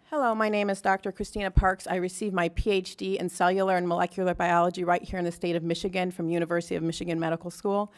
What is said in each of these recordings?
Hello, my name is Dr. Christina Parks. I received my PhD in cellular and molecular biology right here in the state of Michigan from University of Michigan Medical School.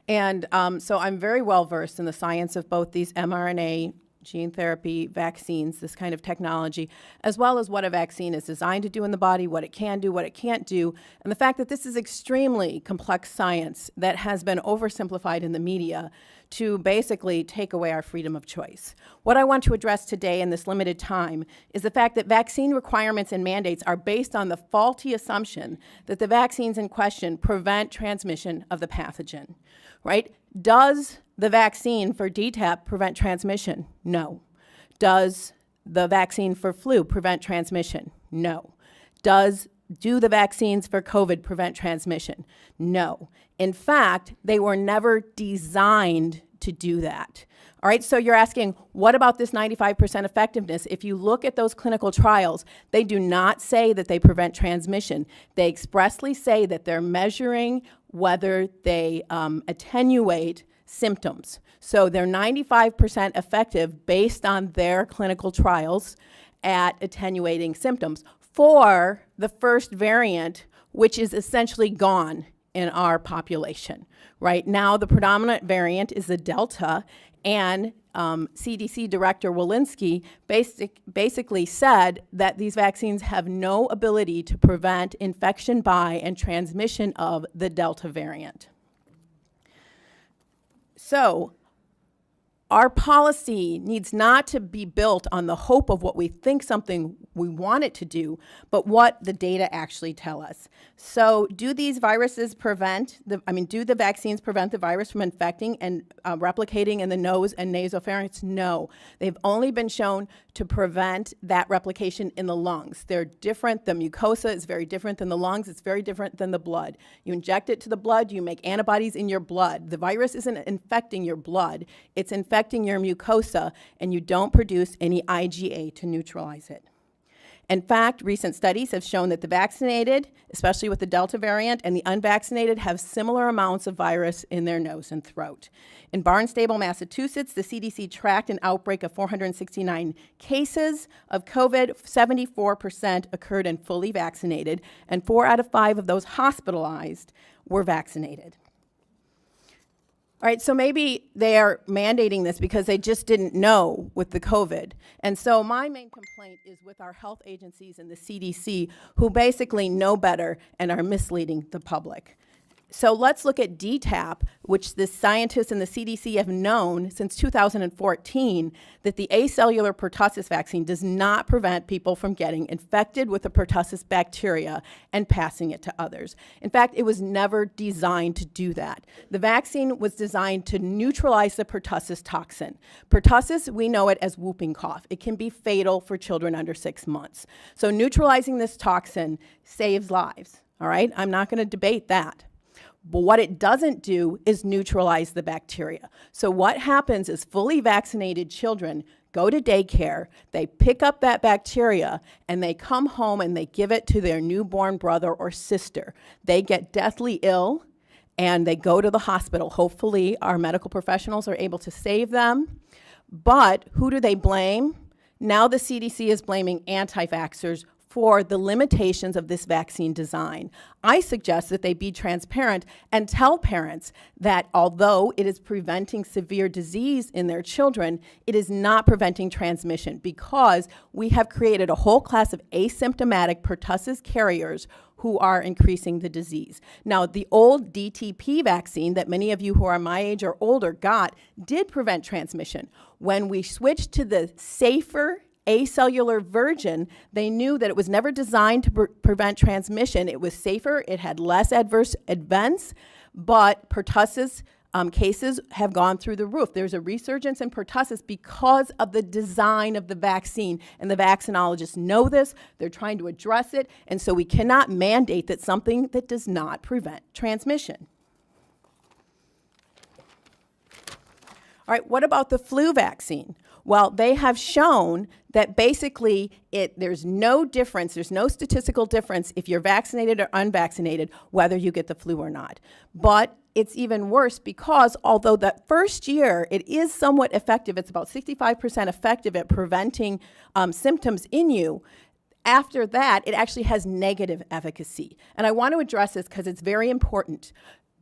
And so I'm very well versed in the science of both these mRNA gene therapy vaccines, this kind of technology, as well as what a vaccine is designed to do in the body, what it can do, what it can't do, and the fact that this is extremely complex science that has been oversimplified in the media to basically take away our freedom of choice. What I want to address today in this limited time is the fact that vaccine requirements and mandates are based on the faulty assumption that the vaccines in question prevent transmission of the pathogen, right? Does the vaccine for DTaP prevent transmission? No. Does the vaccine for flu prevent transmission? No. Do the vaccines for COVID prevent transmission? No. In fact, they were never designed to do that. All right, so you're asking, what about this 95% effectiveness? If you look at those clinical trials, they do not say that they prevent transmission. They expressly say that they're measuring whether they attenuate symptoms. So they're 95% effective based on their clinical trials at attenuating symptoms for the first variant, which is essentially gone in our population. Right now, the predominant variant is the Delta, and CDC Director Walensky basically said that these vaccines have no ability to prevent infection by and transmission of the Delta variant. So our policy needs not to be built on the hope of what we think something we want it to do, but what the data actually tell us. So do these viruses do the vaccines prevent the virus from infecting and replicating in the nose and nasopharynx? No. They've only been shown to prevent that replication in the lungs. They're different. The mucosa is very different than the lungs. It's very different than the blood. You inject it to the blood, you make antibodies in your blood. The virus isn't infecting your blood. It's infecting your mucosa, and you don't produce any IgA to neutralize it. In fact, recent studies have shown that the vaccinated, especially with the Delta variant, and the unvaccinated have similar amounts of virus in their nose and throat. In Barnstable, Massachusetts, the CDC tracked an outbreak of 469 cases of COVID. 74% occurred in fully vaccinated, and 4 out of 5 of those hospitalized were vaccinated. All right, so maybe they are mandating this because they just didn't know with the COVID. And so my main complaint is with our health agencies and the CDC, who basically know better and are misleading the public. So let's look at DTaP, which the scientists and the CDC have known since 2014 that the acellular pertussis vaccine does not prevent people from getting infected with the pertussis bacteria and passing it to others. In fact, it was never designed to do that. The vaccine was designed to neutralize the pertussis toxin. Pertussis, we know it as whooping cough. It can be fatal for children under 6 months. So neutralizing this toxin saves lives, all right? I'm not going to debate that. But what it doesn't do is neutralize the bacteria. So what happens is fully vaccinated children go to daycare, they pick up that bacteria, and they come home and they give it to their newborn brother or sister. They get deathly ill, and they go to the hospital. Hopefully, our medical professionals are able to save them. But who do they blame? Now the CDC is blaming anti-vaxxers for the limitations of this vaccine design. I suggest that they be transparent and tell parents that although it is preventing severe disease in their children, it is not preventing transmission because we have created a whole class of asymptomatic pertussis carriers who are increasing the disease. Now, the old DTP vaccine that many of you who are my age or older got did prevent transmission. When we switched to the safer acellular version, they knew that it was never designed to prevent transmission. It was safer, it had less adverse events, but pertussis cases have gone through the roof. There's a resurgence in pertussis because of the design of the vaccine, and the vaccinologists know this. They're trying to address it, and so we cannot mandate that something that does not prevent transmission. All right, what about the flu vaccine? Well, they have shown that basically there's no difference, there's no statistical difference if you're vaccinated or unvaccinated, whether you get the flu or not. But it's even worse because although that first year it is somewhat effective, it's about 65% effective at preventing symptoms in you, after that, it actually has negative efficacy. And I want to address this because it's very important.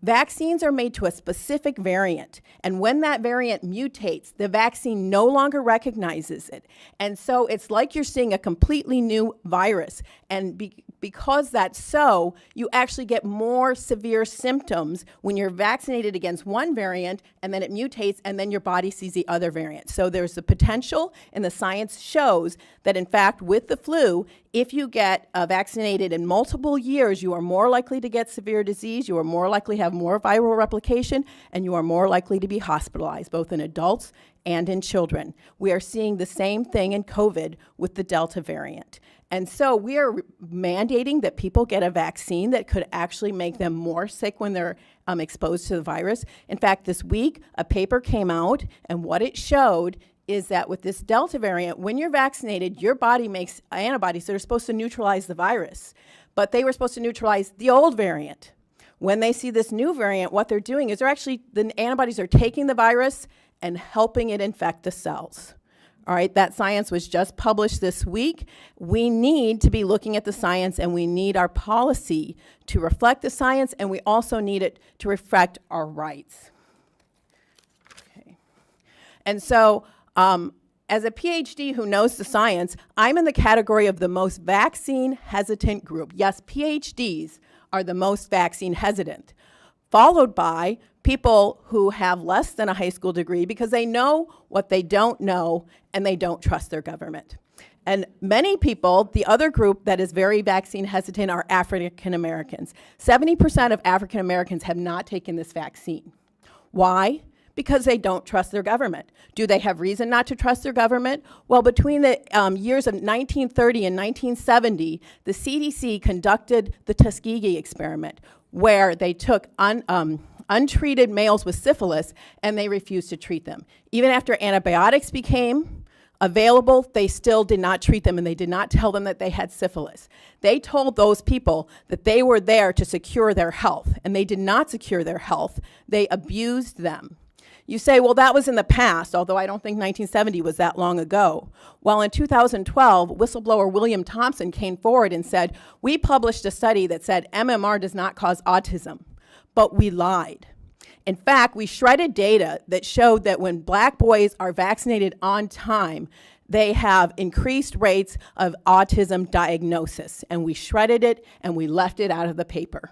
Vaccines are made to a specific variant, and when that variant mutates, the vaccine no longer recognizes it. And so it's like you're seeing a completely new virus. And because that's so, you actually get more severe symptoms when you're vaccinated against one variant, and then it mutates, and then your body sees the other variant. So there's the potential, and the science shows that, in fact, with the flu, if you get vaccinated in multiple years, you are more likely to get severe disease, you are more likely to have more viral replication, and you are more likely to be hospitalized, both in adults and in children. We are seeing the same thing in COVID with the Delta variant. And so we are mandating that people get a vaccine that could actually make them more sick when they're exposed to the virus. In fact, this week, a paper came out, and what it showed is that with this Delta variant, when you're vaccinated, your body makes antibodies that are supposed to neutralize the virus. But they were supposed to neutralize the old variant. When they see this new variant, what they're doing is the antibodies are taking the virus and helping it infect the cells. All right, that science was just published this week. We need to be looking at the science, and we need our policy to reflect the science, and we also need it to reflect our rights. Okay. And so, as a PhD who knows the science, I'm in the category of the most vaccine hesitant group. Yes, PhDs are the most vaccine hesitant, followed by people who have less than a high school degree because they know what they don't know and they don't trust their government. And many people, the other group that is very vaccine hesitant are African Americans. 70% of African Americans have not taken this vaccine. Why? Because they don't trust their government. Do they have reason not to trust their government? Well, between the years of 1930 and 1970, the CDC conducted the Tuskegee Experiment, where they took untreated males with syphilis and they refused to treat them. Even after antibiotics became available, they still did not treat them, and they did not tell them that they had syphilis. They told those people that they were there to secure their health, and they did not secure their health. They abused them. You say, well, that was in the past, although I don't think 1970 was that long ago. Well, in 2012, whistleblower William Thompson came forward and said, we published a study that said MMR does not cause autism, but we lied. In fact, we shredded data that showed that when black boys are vaccinated on time, they have increased rates of autism diagnosis, and we shredded it and we left it out of the paper.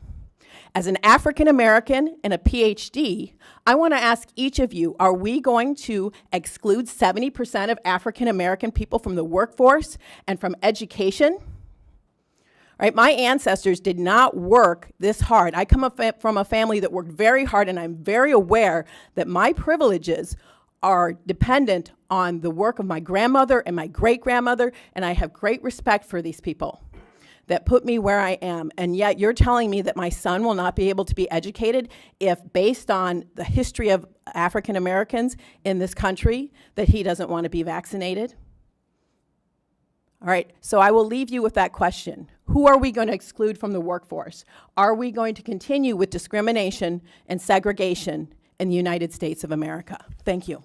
As an African American and a PhD, I want to ask each of you, are we going to exclude 70% of African American people from the workforce and from education? Right, my ancestors did not work this hard. I come from a family that worked very hard, and I'm very aware that my privileges are dependent on the work of my grandmother and my great-grandmother, and I have great respect for these people that put me where I am. And yet you're telling me that my son will not be able to be educated if, based on the history of African Americans in this country, that he doesn't want to be vaccinated? All right, so I will leave you with that question. Who are we going to exclude from the workforce? Are we going to continue with discrimination and segregation in the United States of America? Thank you.